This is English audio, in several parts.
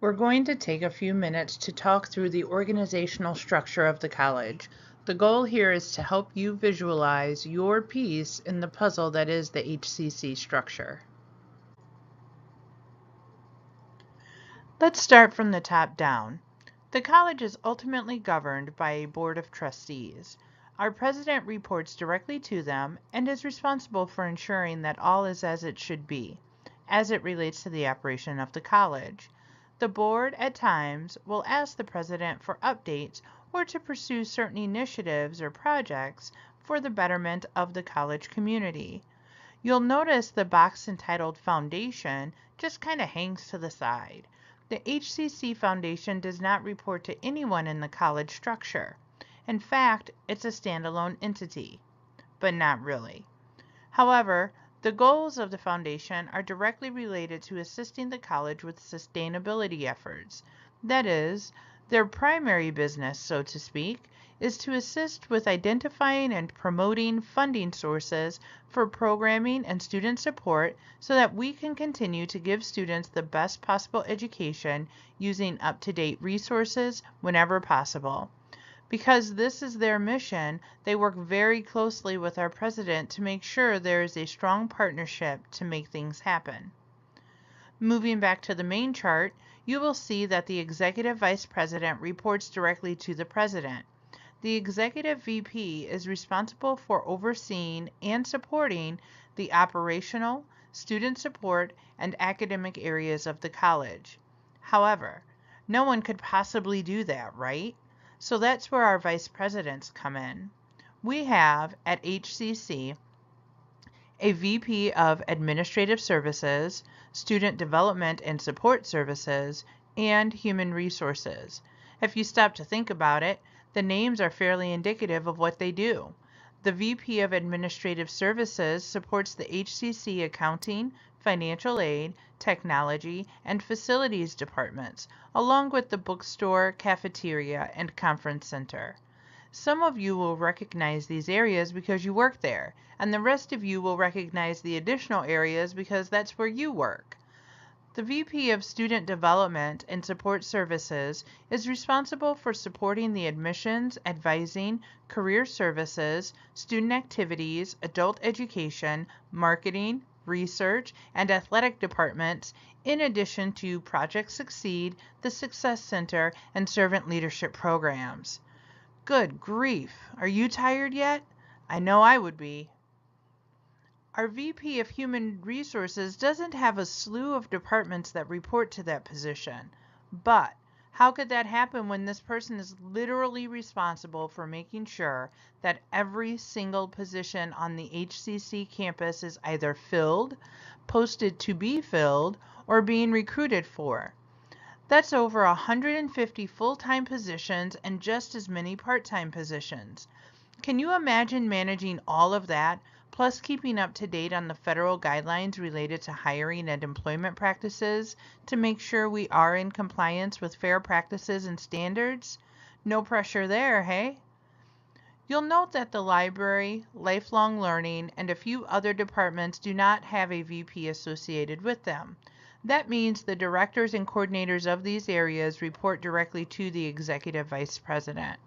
We're going to take a few minutes to talk through the organizational structure of the college. The goal here is to help you visualize your piece in the puzzle that is the HCC structure. Let's start from the top down. The college is ultimately governed by a board of trustees. Our president reports directly to them and is responsible for ensuring that all is as it should be, as it relates to the operation of the college. The board, at times, will ask the president for updates or to pursue certain initiatives or projects for the betterment of the college community. You'll notice the box entitled Foundation just kind of hangs to the side. The HCC Foundation does not report to anyone in the college structure. In fact, it's a standalone entity, but not really. However, the goals of the foundation are directly related to assisting the college with sustainability efforts. That is, their primary business, so to speak, is to assist with identifying and promoting funding sources for programming and student support so that we can continue to give students the best possible education using up-to-date resources whenever possible. Because this is their mission, they work very closely with our president to make sure there is a strong partnership to make things happen. Moving back to the main chart, you will see that the executive vice president reports directly to the president. The executive VP is responsible for overseeing and supporting the operational, student support, and academic areas of the college. However, no one could possibly do that, right? So that's where our vice presidents come in. We have, at HCC, a VP of Administrative Services, Student Development and Support Services, and Human Resources. If you stop to think about it, the names are fairly indicative of what they do. The VP of Administrative Services supports the HCC accounting, financial aid, technology, and facilities departments, along with the bookstore, cafeteria, and conference center. Some of you will recognize these areas because you work there, and the rest of you will recognize the additional areas because that's where you work. The VP of Student Development and Support Services is responsible for supporting the admissions, advising, career services, student activities, adult education, marketing, research, and athletic departments, in addition to Project Succeed, the Success Center, and servant leadership programs. Good grief! Are you tired yet? I know I would be. Our VP of Human Resources doesn't have a slew of departments that report to that position. But how could that happen when this person is literally responsible for making sure that every single position on the HCC campus is either filled, posted to be filled, or being recruited for? That's over 150 full-time positions and just as many part-time positions. Can you imagine managing all of that, plus keeping up to date on the federal guidelines related to hiring and employment practices to make sure we are in compliance with fair practices and standards? No pressure there, hey? You'll note that the library, lifelong learning, and a few other departments do not have a VP associated with them. That means the directors and coordinators of these areas report directly to the executive vice president.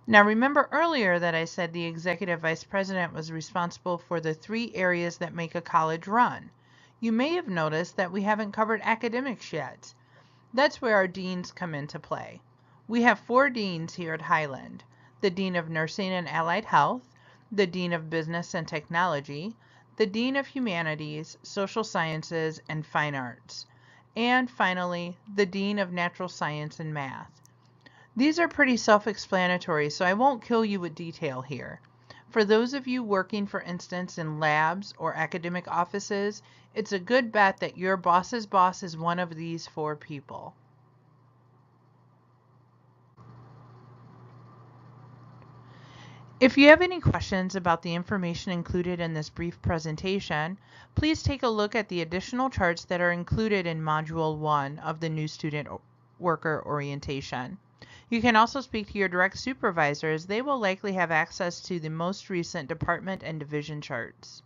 Now remember earlier that I said the executive vice president was responsible for the 3 areas that make a college run. You may have noticed that we haven't covered academics yet. That's where our deans come into play. We have 4 deans here at Highland: the Dean of Nursing and Allied Health, the Dean of Business and Technology, the Dean of Humanities, Social Sciences, and Fine Arts, and finally, the Dean of Natural Science and Math. These are pretty self-explanatory, so I won't kill you with detail here. For those of you working, for instance, in labs or academic offices, it's a good bet that your boss's boss is one of these 4 people. If you have any questions about the information included in this brief presentation, please take a look at the additional charts that are included in Module 1 of the new Student Worker Orientation. You can also speak to your direct supervisor, as they will likely have access to the most recent department and division charts.